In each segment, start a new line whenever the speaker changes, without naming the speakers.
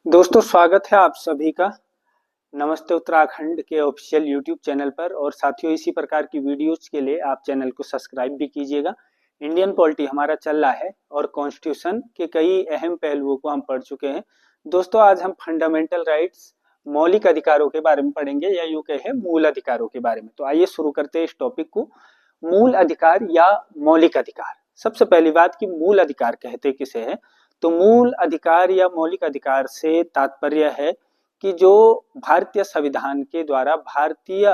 दोस्तों स्वागत है आप सभी का नमस्ते उत्तराखंड के ऑफिशियल यूट्यूब चैनल पर। और साथियों, इसी प्रकार की वीडियोज के लिए आप चैनल को सब्सक्राइब भी कीजिएगा। इंडियन पॉलिटी हमारा चल रहा है और कॉन्स्टिट्यूशन के कई अहम पहलुओं को हम पढ़ चुके हैं। दोस्तों आज हम फंडामेंटल राइट्स मौलिक अधिकारों के बारे में पढ़ेंगे, या यूं कहे मूल अधिकारों के बारे में। तो आइए शुरू करते हैं इस टॉपिक को। मूल अधिकार या मौलिक अधिकार। सबसे पहली बात कि मूल अधिकार कहते किसे है। तो मूल अधिकार या मौलिक अधिकार से तात्पर्य है कि जो भारतीय संविधान के द्वारा भारतीय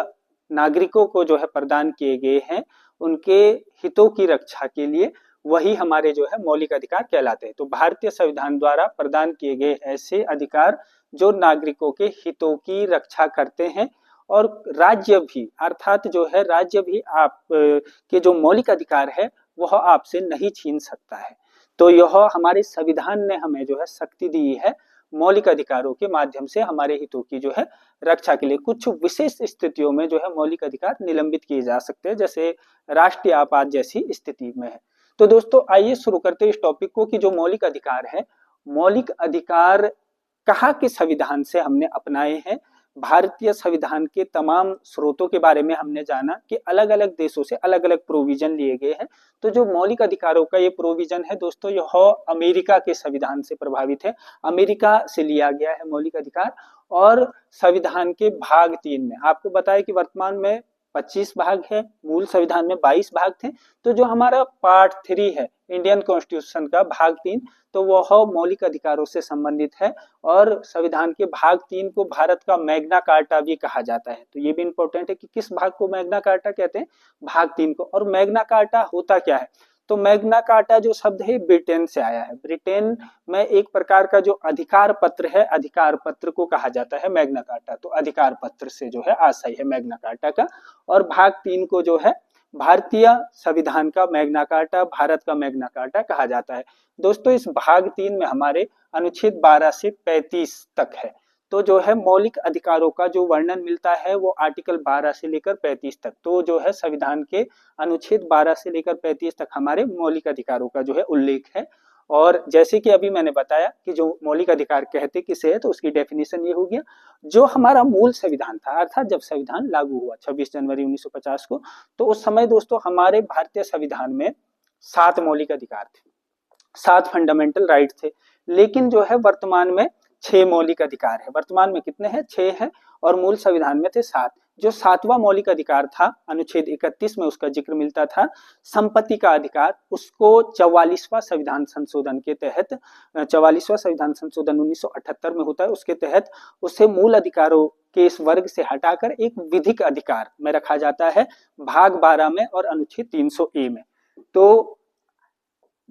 नागरिकों को जो है प्रदान किए गए हैं, उनके हितों की रक्षा के लिए, वही हमारे जो है मौलिक अधिकार कहलाते हैं। तो भारतीय संविधान द्वारा प्रदान किए गए ऐसे अधिकार जो नागरिकों के हितों की रक्षा करते हैं, और राज्य भी अर्थात जो है राज्य भी आप के जो मौलिक अधिकार है वह आपसे नहीं छीन सकता है। तो यह हमारे संविधान ने हमें जो है शक्ति दी है मौलिक अधिकारों के माध्यम से हमारे हितों की जो है रक्षा के लिए। कुछ विशेष स्थितियों में जो है मौलिक अधिकार निलंबित किए जा सकते हैं, जैसे राष्ट्रीय आपात जैसी स्थिति में है। तो दोस्तों आइए शुरू करते हैं इस टॉपिक को कि जो मौलिक अधिकार है, मौलिक अधिकार कहाँ के संविधान से हमने अपनाए हैं। भारतीय संविधान के तमाम स्रोतों के बारे में हमने जाना कि अलग अलग देशों से अलग अलग प्रोविजन लिए गए हैं। तो जो मौलिक अधिकारों का ये प्रोविजन है दोस्तों, यह अमेरिका के संविधान से प्रभावित है। अमेरिका से लिया गया है मौलिक अधिकार। और संविधान के भाग 3 में आपको बताया कि वर्तमान में 25 भाग है, मूल संविधान में 22 भाग थे। तो जो हमारा पार्ट 3 है इंडियन कॉन्स्टिट्यूशन का भाग 3, तो वह मौलिक अधिकारों से संबंधित है। और संविधान के भाग 3 को भारत का मैग्ना कार्टा भी कहा जाता है। तो ये भी इंपॉर्टेंट है कि किस भाग को मैग्ना कार्टा कहते हैं, भाग 3 को। और मैग्ना कार्टा होता क्या है, तो मैग्ना कार्टा जो शब्द है ब्रिटेन से आया है। ब्रिटेन में एक प्रकार का जो अधिकार पत्र है, अधिकार पत्र को कहा जाता है मैग्ना कार्टा। तो अधिकार पत्र से जो है आशय है मैग्ना कार्टा का। और भाग 3 को जो है भारतीय संविधान का मैग्ना कार्टा, भारत का मैग्ना कार्टा कहा जाता है। दोस्तों इस भाग 3 में हमारे अनुच्छेद 12 से 35 तक है। तो जो है मौलिक अधिकारों का जो वर्णन मिलता है वो आर्टिकल 12 से लेकर 35 तक। तो जो है संविधान के अनुच्छेद 12 से लेकर 35 तक हमारे मौलिक अधिकारों का जो है उल्लेख है। और जैसे कि अभी मैंने बताया कि जो मौलिक अधिकार कहते किसे है, तो उसकी डेफिनेशन ये हो गया। जो हमारा मूल संविधान था, अर्थात जब संविधान लागू हुआ 26 जनवरी 1950 को, तो उस समय दोस्तों हमारे भारतीय संविधान में 7 मौलिक अधिकार थे, 7 फंडामेंटल राइट थे। लेकिन जो है वर्तमान में 6 मौलिक अधिकार है। वर्तमान में कितने हैं, 6 है। और मूल संविधान में थे 7। जो 7वां मौलिक अधिकार था अनुच्छेद 31 में उसका जिक्र मिलता था, संपत्ति का अधिकार, उसको 44वां संविधान संशोधन के तहत, 44वां संविधान संशोधन 1978 में होता है, उसके तहत उसे मूल अधिकारों के इस वर्ग से हटाकर एक विधिक अधिकार में रखा जाता है भाग 12 में और अनुच्छेद 300A में। तो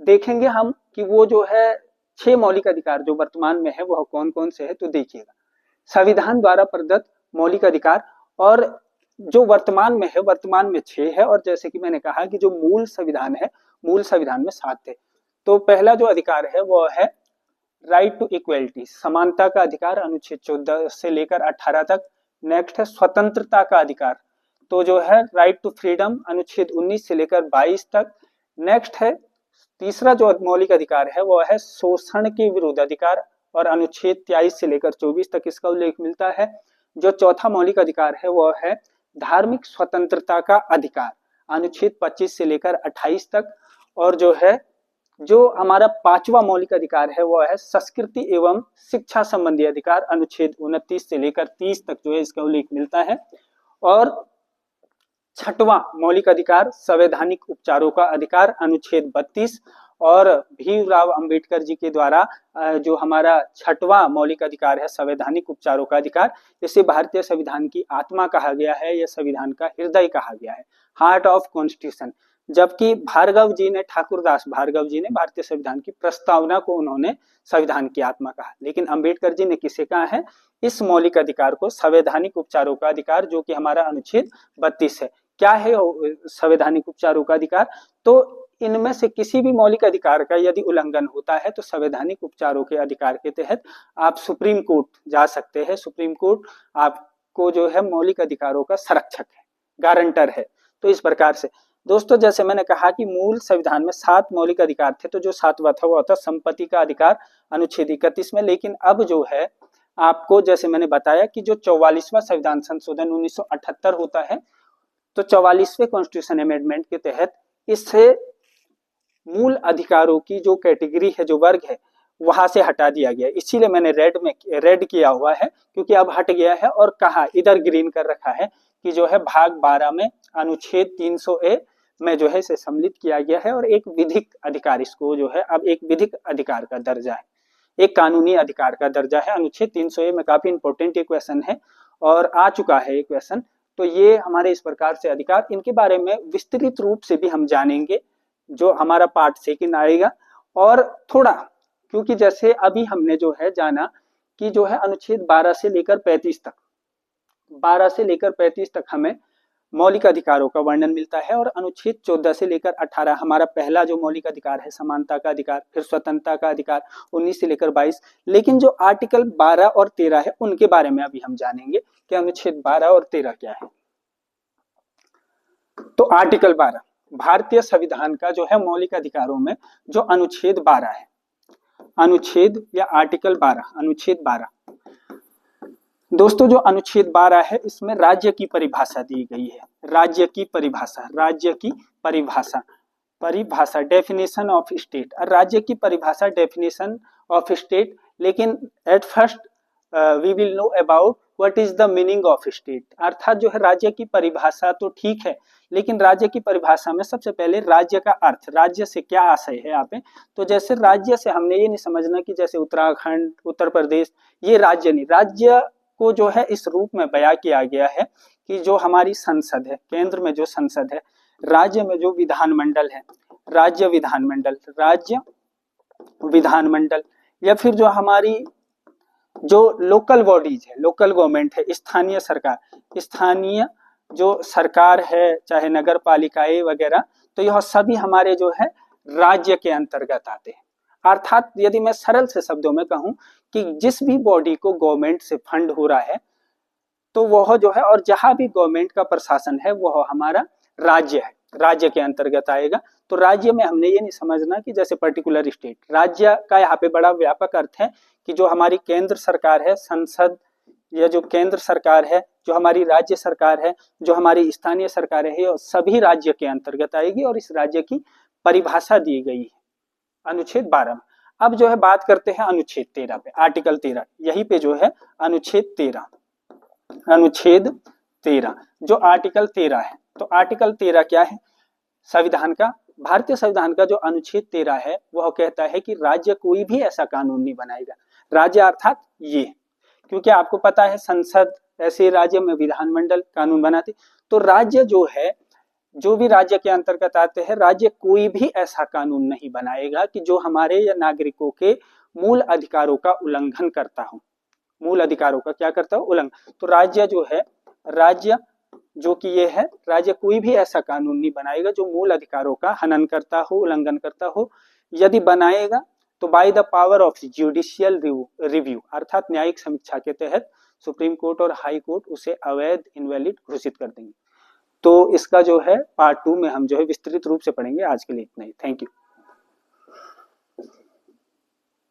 देखेंगे हम कि वो जो है 6 मौलिक अधिकार जो वर्तमान में है वह कौन कौन से है। तो देखिएगा, संविधान द्वारा प्रदत्त मौलिक अधिकार, और जो वर्तमान में है, वर्तमान में 6 है। और जैसे कि मैंने कहा कि जो मूल संविधान है, मूल संविधान में 7 थे। तो पहला जो अधिकार है वह है राइट टू इक्वलिटी, समानता का अधिकार, अनुच्छेद 14 से लेकर 18 तक। नेक्स्ट है स्वतंत्रता का अधिकार, तो जो है राइट टू फ्रीडम, अनुच्छेद 19 से लेकर 22 तक। नेक्स्ट है तीसरा जो मौलिक अधिकार है वह है शोषण के विरुद्ध अधिकार, और अनुच्छेद 23 से लेकर 24 तक इसका उल्लेख मिलता है। जो चौथा मौलिक अधिकार है वह है धार्मिक स्वतंत्रता का अधिकार, अनुच्छेद 25 से लेकर 28 तक। और जो है जो हमारा 5वां मौलिक अधिकार है वह है संस्कृति एवं शिक्षा संबंधी अधिकार, अनुच्छेद 29 से लेकर 30 तक जो है इसका उल्लेख मिलता है। और 6वां मौलिक अधिकार संवैधानिक उपचारों का अधिकार, अनुच्छेद 32। और भीमराव अंबेडकर जी के द्वारा जो हमारा 6वां मौलिक अधिकार है संवैधानिक उपचारों का अधिकार, इसे भारतीय संविधान की आत्मा कहा गया है, यह संविधान का हृदय कहा गया है, हार्ट ऑफ कॉन्स्टिट्यूशन। जबकि भार्गव जी ने, ठाकुरदास भार्गव जी ने भारतीय संविधान की प्रस्तावना को उन्होंने संविधान की आत्मा कहा। लेकिन अंबेडकर जी ने किसे कहा है, इस मौलिक अधिकार को संवैधानिक उपचारों का अधिकार, जो कि हमारा अनुच्छेद 32 है। क्या है संवैधानिक उपचारों का अधिकार, तो इनमें से किसी भी मौलिक अधिकार का यदि उल्लंघन होता है तो संवैधानिक उपचारों के अधिकार के तहत आप सुप्रीम कोर्ट जा सकते हैं। सुप्रीम कोर्ट आपको जो है मौलिक अधिकारों का संरक्षक है, गारंटर है। तो इस प्रकार से दोस्तों जैसे मैंने कहा कि मूल संविधान में 7 मौलिक अधिकार थे, तो जो 7वां था वो था संपत्ति का अधिकार अनुच्छेद 31 में। लेकिन अब जो है आपको जैसे मैंने बताया कि जो 44वां संविधान संशोधन 1978 होता है, तो 44वें कॉन्स्टिट्यूशन अमेंडमेंट के तहत इससे मूल अधिकारों की जो कैटेगरी है, जो वर्ग है, वहां से हटा दिया गया। इसीलिए मैंने रेड किया हुआ है, क्योंकि अब हट गया है। और कहा इधर ग्रीन कर रखा है कि जो है भाग 12 में अनुच्छेद 300A में जो है इसे सम्मिलित किया गया है, और एक विधिक अधिकार, इसको जो है अब एक विधिक अधिकार का दर्जा है, एक कानूनी अधिकार का दर्जा है। अनुच्छेद 300A में काफी इंपॉर्टेंट एक क्वेश्चन है और आ चुका है एक क्वेश्चन। तो ये हमारे इस प्रकार से अधिकार, इनके बारे में विस्तृत रूप से भी हम जानेंगे जो हमारा पार्ट 2 आएगा। और थोड़ा, क्योंकि जैसे अभी हमने जो है जाना कि जो है अनुच्छेद 12 से लेकर 35 तक, 12 से लेकर 35 तक हमें मौलिक अधिकारों का वर्णन मिलता है, और अनुच्छेद 14 से लेकर 18 हमारा पहला जो मौलिक अधिकार है समानता का अधिकार, फिर स्वतंत्रता का अधिकार 19 से लेकर 22। लेकिन जो आर्टिकल 12 और 13 है उनके बारे में अभी हम जानेंगे कि अनुच्छेद 12 और 13 क्या है। तो आर्टिकल 12 भारतीय संविधान का जो है मौलिक अधिकारों में जो अनुच्छेद 12 है, अनुच्छेद या आर्टिकल 12, अनुच्छेद 12। दोस्तों जो अनुच्छेद 12 है इसमें राज्य की परिभाषा दी गई है, राज्य की परिभाषा, राज्य की परिभाषा, परिभाषा डेफिनेशन ऑफ स्टेट, राज्य की परिभाषा डेफिनेशन ऑफ स्टेट। लेकिन at first we will know about what is the meaning of state, अर्थात जो है राज्य की परिभाषा तो ठीक है, लेकिन राज्य की परिभाषा में सबसे पहले राज्य का अर्थ, राज्य से क्या आशय है यहाँ पे। तो जैसे राज्य से हमने ये नहीं समझना कि जैसे उत्तराखंड, उत्तर प्रदेश, ये राज्य नहीं। राज्य को जो है इस रूप में बयां किया गया है कि जो हमारी संसद है, केंद्र में जो संसद है, राज्य में जो विधानमंडल है, राज्य विधानमंडल, राज्य विधानमंडल, या फिर जो हमारी जो लोकल बॉडीज है, लोकल गवर्नमेंट है, स्थानीय सरकार, स्थानीय जो सरकार है, चाहे नगर पालिकाएं वगैरह, तो यह सभी हमारे जो है राज्य के अंतर्गत आते हैं। अर्थात यदि मैं सरल से शब्दों में कहूं कि जिस भी बॉडी को गवर्नमेंट से फंड हो रहा है, तो वह जो है, और जहां भी गवर्नमेंट का प्रशासन है वह हमारा राज्य है, राज्य के अंतर्गत आएगा। तो राज्य में हमने ये नहीं समझना कि जैसे पर्टिकुलर स्टेट, राज्य का यहाँ पे बड़ा व्यापक अर्थ है कि जो हमारी केंद्र सरकार है, संसद, या जो केंद्र सरकार है, जो हमारी राज्य सरकार है, जो हमारी स्थानीय सरकार है, ये सभी राज्य के अंतर्गत आएगी, और इस राज्य की परिभाषा दी गई है अनुच्छेद 12 में। अब जो है बात करते हैं अनुच्छेद 13 पे, आर्टिकल 13, यही पे जो है अनुच्छेद 13, अनुच्छेद 13 जो आर्टिकल 13 है। तो आर्टिकल 13 क्या है संविधान का, भारतीय संविधान का जो अनुच्छेद 13 है वह कहता है कि राज्य कोई भी ऐसा कानून नहीं बनाएगा। राज्य अर्थात ये, क्योंकि आपको पता है संसद ऐसे राज्य में विधानमंडल कानून बनाते, तो राज्य जो है, जो भी राज्य के अंतर्गत आते हैं, राज्य कोई भी ऐसा कानून नहीं बनाएगा कि जो हमारे या नागरिकों के मूल अधिकारों का उल्लंघन करता हो, मूल अधिकारों का क्या करता हो, उल्लंघन। तो राज्य जो है, राज्य जो कि ये है, राज्य कोई भी ऐसा कानून नहीं बनाएगा जो मूल अधिकारों का हनन करता हो, उल्लंघन करता हो। यदि बनाएगा तो by the power of judicial review, अर्थात न्यायिक समीक्षा के तहत सुप्रीम कोर्ट और हाई कोर्ट उसे अवैध, इनवैलिड घोषित कर देंगे। तो इसका जो है पार्ट 2 में हम जो है विस्तृत रूप से पढ़ेंगे। आज के लिए इतना ही, थैंक यू।